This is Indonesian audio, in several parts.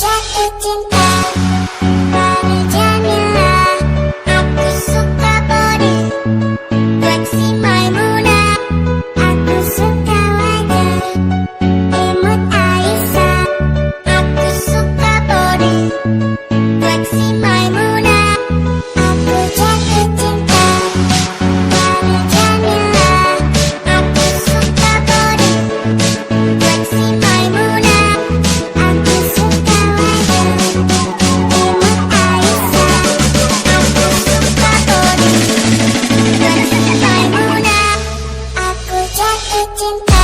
jatuh cinta pada Jamila. Aku suka body fleksi Maimuna. Aku suka wajah imut Aisyah. Aku suka body fleksi Maimuna. Aku jatuh cinta pada Jamila. Aku suka body fleksi Maimuna. Aku suka wajah imut Aisyah. Aku suka body fleksi Maimuna. Aku jatuh cinta.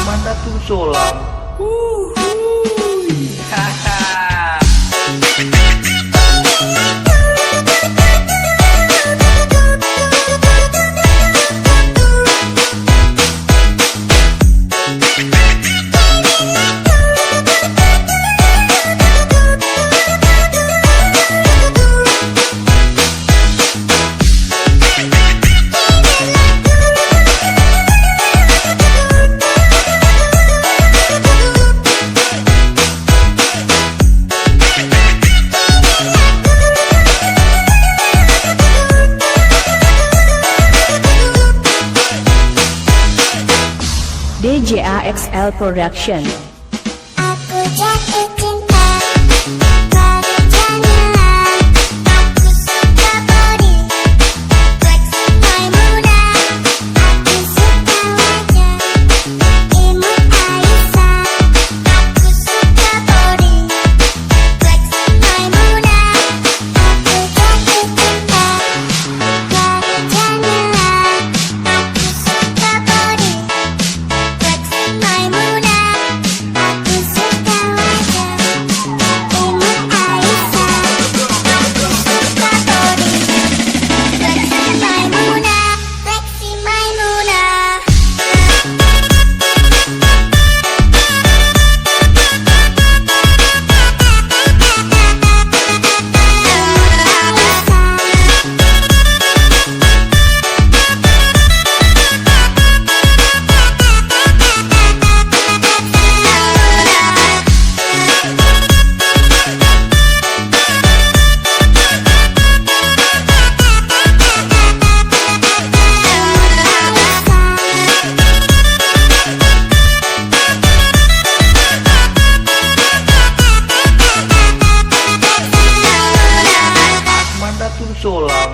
Manda tuh solam. DJAXL Production. Aku jatuh cinta pada Jamila. Aku suka body fleksi Maimuna. Aku suka wajah imut Aisyah. Aku suka body fleksi Maimuna. Aku jatuh cinta pada Jamila. Aku suka body fleksi Maimuna. Aku suka wajah imut Aisyah. Aku suka body fleksi Maimuna. Fleksi Maimuna. Manda tuh solam.